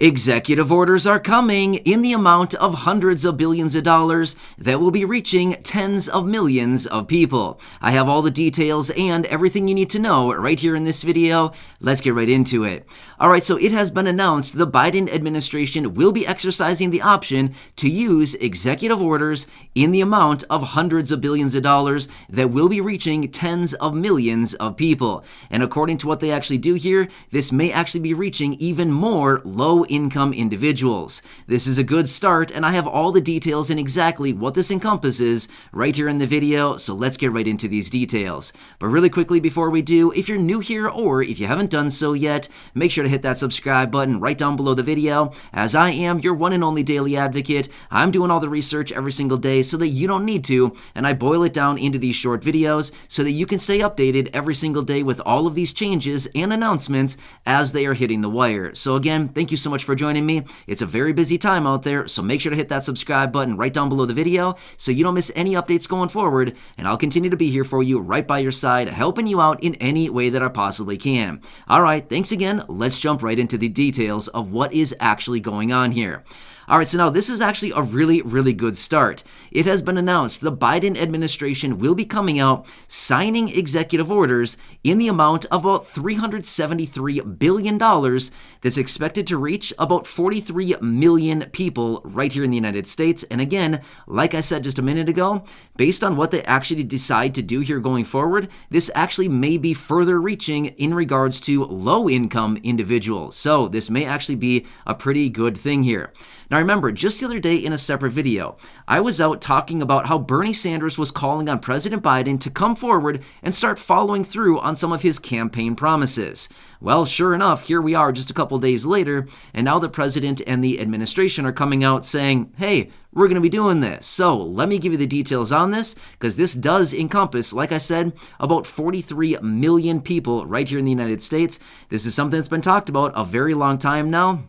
Executive orders are coming in the amount of hundreds of billions of dollars that will be reaching tens of millions of people. I have all the details and everything you need to know right here in this video. Let's get right into it. Alright, so it has been announced the Biden administration will be exercising the option to use executive orders in the amount of hundreds of billions of dollars that will be reaching tens of millions of people. And according to what they actually do here, this may actually be reaching even more low-income individuals. This is a good start, and I have all the details and exactly what this encompasses right here in the video, so let's get right into these details. But really quickly before we do, if you're new here or if you haven't done so yet, make sure to hit that subscribe button right down below the video, as I am your one and only daily advocate. I'm doing all the research every single day so that you don't need to, and I boil it down into these short videos so that you can stay updated every single day with all of these changes and announcements as they are hitting the wire. So again, thank you so much for joining me. It's a very busy time out there, so make sure to hit that subscribe button right down below the video so you don't miss any updates going forward, and I'll continue to be here for you right by your side, helping you out in any way that I possibly can. Alright, thanks again. Let's jump right into the details of what is actually going on here. Alright, so now this is actually a really good start. It has been announced the Biden administration will be coming out signing executive orders in the amount of about $373 billion that's expected to reach about 43 million people right here in the United States. And again, like I said just a minute ago, based on what they actually decide to do here going forward, this actually may be further reaching in regards to low-income individuals. So this may actually be a pretty good thing here. Now remember, just the other day in a separate video, I was out talking about how Bernie Sanders was calling on President Biden to come forward and start following through on some of his campaign promises. Well, sure enough, here we are just a couple days later, and now the president and the administration are coming out saying, hey, we're going to be doing this. So let me give you the details on this, because this does encompass, like I said, about 43 million people right here in the United States. This is something that's been talked about a very long time now.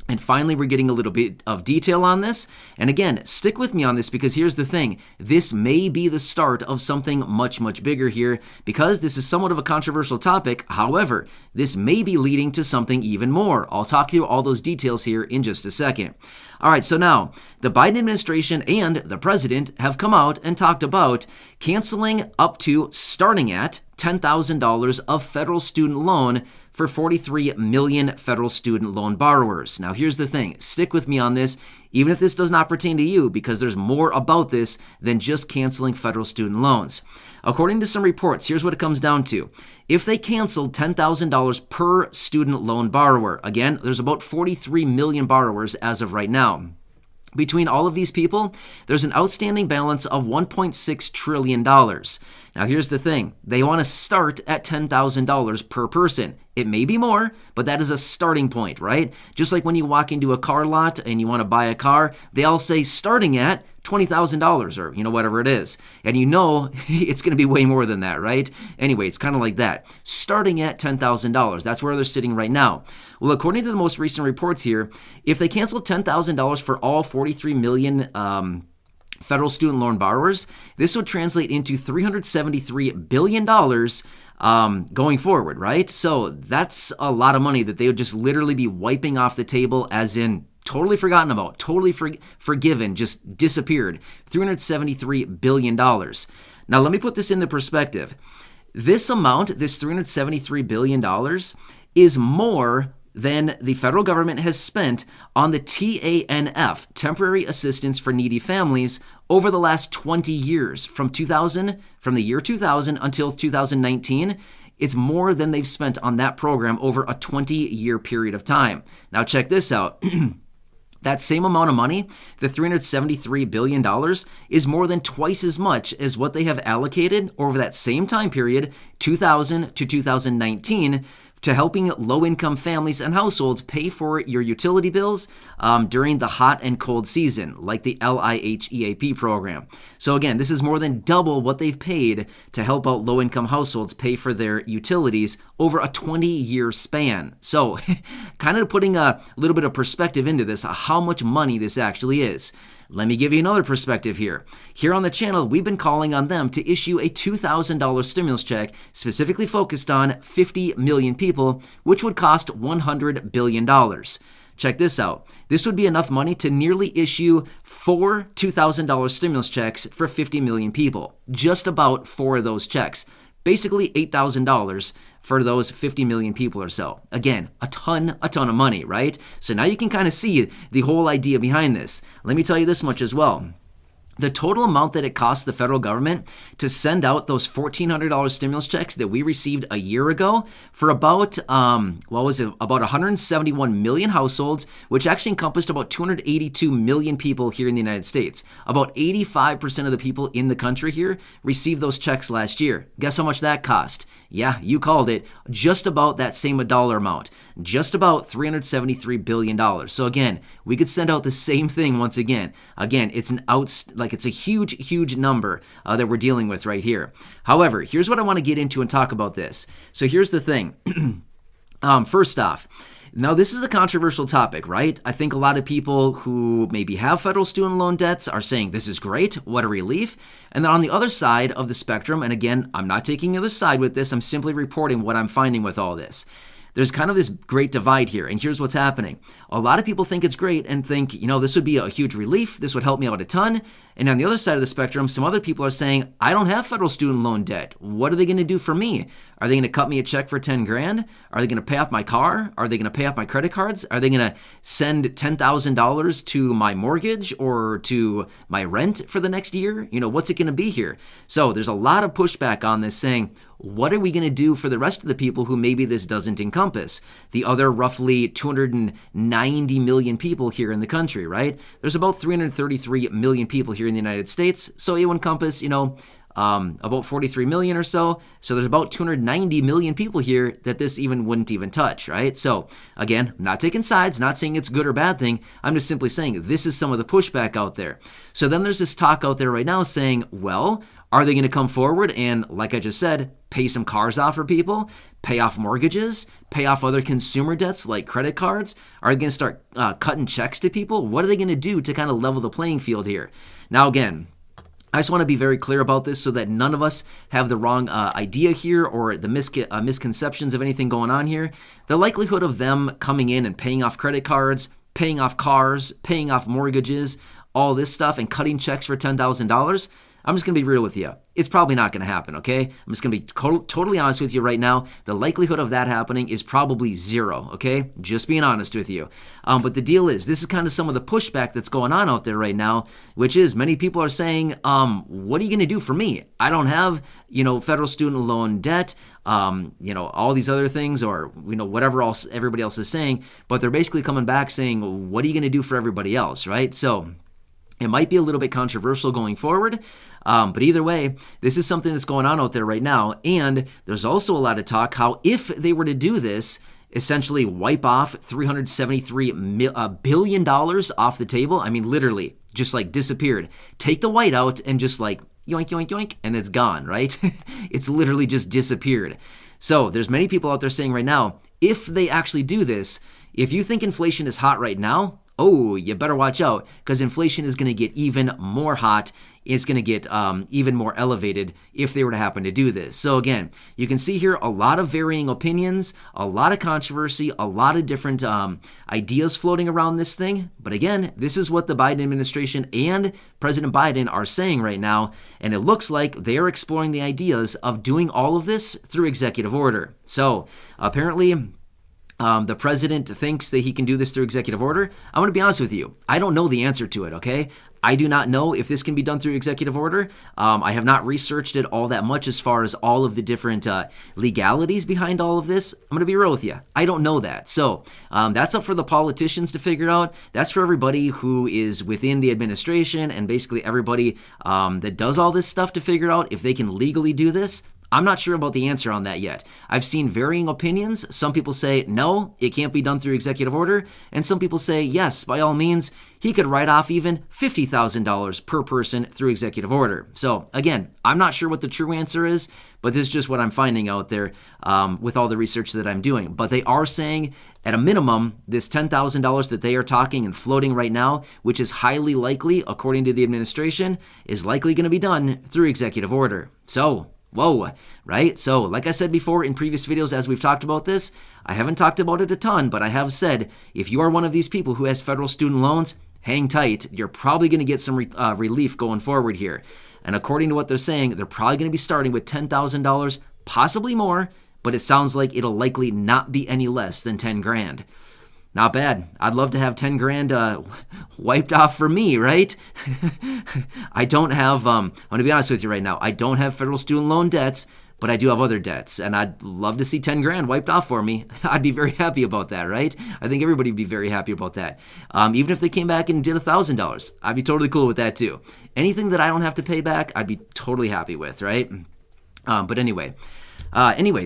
And finally, we're getting a little bit of detail on this. And again, stick with me on this, because here's the thing. This may be the start of something much bigger here, because this is somewhat of a controversial topic. However, this may be leading to something even more. I'll talk through all those details here in just a second. All right, so now the Biden administration and the president have come out and talked about canceling up to, starting at, $10,000 of federal student loan for 43 million federal student loan borrowers. Now, here's the thing. Stick with me on this, even if this does not pertain to you, because there's more about this than just canceling federal student loans. According to some reports, here's what it comes down to. If they canceled $10,000 per student loan borrower, again, there's about 43 million borrowers as of right now. Between all of these people, there's an outstanding balance of $1.6 trillion. Now, here's the thing. They want to start at $10,000 per person. It may be more, but that is a starting point, right? Just like when you walk into a car lot and you want to buy a car, they all say starting at $20,000 or, whatever it is. And it's going to be way more than that, right? Anyway, it's kind of like that. Starting at $10,000. That's where they're sitting right now. Well, according to the most recent reports here, if they cancel $10,000 for all 43 million federal student loan borrowers, this would translate into $373 billion going forward, right? So that's a lot of money that they would just literally be wiping off the table, as in totally forgotten about, totally forgiven, just disappeared. $373 billion. Now, let me put this into perspective. This amount, this $373 billion, is more than the federal government has spent on the TANF, Temporary Assistance for Needy Families, over the last 20 years. From the year 2000 until 2019, it's more than they've spent on that program over a 20-year period of time. Now check this out. That same amount of money, the $373 billion, is more than twice as much as what they have allocated over that same time period, 2000 to 2019, to helping low-income families and households pay for your utility bills during the hot and cold season, like the LIHEAP program. So again, this is more than double what they've paid to help out low-income households pay for their utilities over a 20-year span. So kind of putting a little bit of perspective into this, how much money this actually is. Let me give you another perspective here. Here on the channel, we've been calling on them to issue a $2,000 stimulus check specifically focused on 50 million people, which would cost $100 billion. check this out. This would be enough money to nearly issue 4 $2,000 stimulus checks for 50 million people. Just about 4 of those checks. Basically $8,000 for those 50 million people or so. Again, a ton of money, right? So now you can kind of see the whole idea behind this. Let me tell you this much as well. The total amount that it costs the federal government to send out those $1,400 stimulus checks that we received a year ago for about, about 171 million households, which actually encompassed about 282 million people here in the United States. About 85% of the people in the country here received those checks last year. Guess how much that cost? Yeah, you called it. Just about that same dollar amount. Just about $373 billion. So again, we could send out the same thing once again. Again, it's it's a huge number that we're dealing with right here. However, here's what I want to get into and talk about this. So here's the thing. First off, now this is a controversial topic, right? I think a lot of people who maybe have federal student loan debts are saying this is great, what a relief. And then on the other side of the spectrum, and again, I'm not taking the other side with this, I'm simply reporting what I'm finding with all this. There's kind of this great divide here, and here's what's happening. A lot of people think it's great and think, this would be a huge relief, this would help me out a ton. And on the other side of the spectrum, some other people are saying, I don't have federal student loan debt. What are they going to do for me? Are they going to cut me a check for 10 grand? Are they going to pay off my car? Are they going to pay off my credit cards? Are they going to send $10,000 to my mortgage or to my rent for the next year? What's it going to be here? So there's a lot of pushback on this saying, what are we going to do for the rest of the people who maybe this doesn't encompass? The other roughly 290 million people here in the country, right? There's about 333 million people here in the United States. So it would encompass, about 43 million or so. So there's about 290 million people here that this wouldn't even touch, right? So again, I'm not taking sides, not saying it's good or bad thing. I'm just simply saying this is some of the pushback out there. So then there's this talk out there right now saying, well, are they going to come forward and, like I just said, pay some cars off for people, pay off mortgages, pay off other consumer debts like credit cards? Are they going to start cutting checks to people? What are they going to do to kind of level the playing field here? Now, again, I just want to be very clear about this so that none of us have the wrong idea here or the misconceptions of anything going on here. The likelihood of them coming in and paying off credit cards, paying off cars, paying off mortgages, all this stuff, and cutting checks for $10,000, I'm just going to be real with you. It's probably not going to happen, okay? I'm just going to be totally honest with you right now. The likelihood of that happening is probably zero, okay? Just being honest with you. But the deal is, this is kind of some of the pushback that's going on out there right now, which is many people are saying, what are you going to do for me? I don't have, federal student loan debt, all these other things or, whatever else everybody else is saying. But they're basically coming back saying, what are you going to do for everybody else, right? So it might be a little bit controversial going forward, but either way, this is something that's going on out there right now. And there's also a lot of talk how if they were to do this, essentially wipe off $373 billion off the table, literally just disappeared. Take the white out and just yoink, yoink, yoink, and it's gone, right? It's literally just disappeared. So there's many people out there saying right now, if they actually do this, if you think inflation is hot right now, oh, you better watch out because inflation is going to get even more hot. It's going to get even more elevated if they were to happen to do this. So again, you can see here a lot of varying opinions, a lot of controversy, a lot of different ideas floating around this thing. But again, this is what the Biden administration and President Biden are saying right now. And it looks like they are exploring the ideas of doing all of this through executive order. So apparently, the president thinks that he can do this through executive order. I'm going to be honest with you. I don't know the answer to it, okay? I do not know if this can be done through executive order. I have not researched it all that much as far as all of the different legalities behind all of this. I'm going to be real with you. I don't know that. So that's up for the politicians to figure out. That's for everybody who is within the administration and basically everybody that does all this stuff to figure out if they can legally do this. I'm not sure about the answer on that yet. I've seen varying opinions. Some people say, no, it can't be done through executive order. And some people say, yes, by all means, he could write off even $50,000 per person through executive order. So again, I'm not sure what the true answer is, but this is just what I'm finding out there with all the research that I'm doing. But they are saying at a minimum, this $10,000 that they are talking and floating right now, which is highly likely, according to the administration, is likely going to be done through executive order. So Whoa, right? So, like I said before in previous videos as we've talked about this, I haven't talked about it a ton, but I have said if you are one of these people who has federal student loans, hang tight. You're probably going to get some relief going forward here. And according to what they're saying, they're probably going to be starting with $10,000, possibly more, but it sounds like it'll likely not be any less than 10 grand. Not bad. I'd love to have 10 grand wiped off for me, right? I don't have, I'm going to be honest with you right now, I don't have federal student loan debts, but I do have other debts, and I'd love to see 10 grand wiped off for me. I'd be very happy about that, right? I think everybody would be very happy about that. Even if they came back and did $1,000, I'd be totally cool with that too. Anything that I don't have to pay back, I'd be totally happy with, right? But anyway,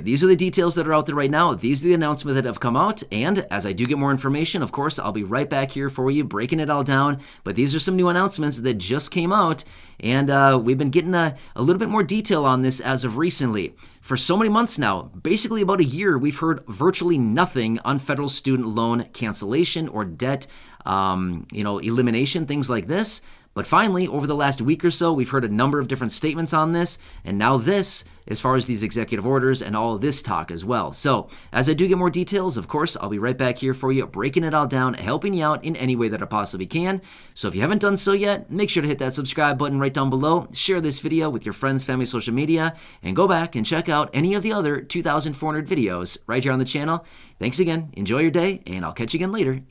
these are the details that are out there right now. These are the announcements that have come out, and as I do get more information, of course, I'll be right back here for you, breaking it all down. But these are some new announcements that just came out, and we've been getting a little bit more detail on this as of recently. For so many months now, basically about a year, we've heard virtually nothing on federal student loan cancellation or debt, elimination, things like this. But finally, over the last week or so, we've heard a number of different statements on this, and now this, as far as these executive orders and all of this talk as well. So, as I do get more details, of course, I'll be right back here for you, breaking it all down, helping you out in any way that I possibly can. So if you haven't done so yet, make sure to hit that subscribe button right down below, share this video with your friends, family, social media, and go back and check out any of the other 2,400 videos right here on the channel. Thanks again, enjoy your day, and I'll catch you again later.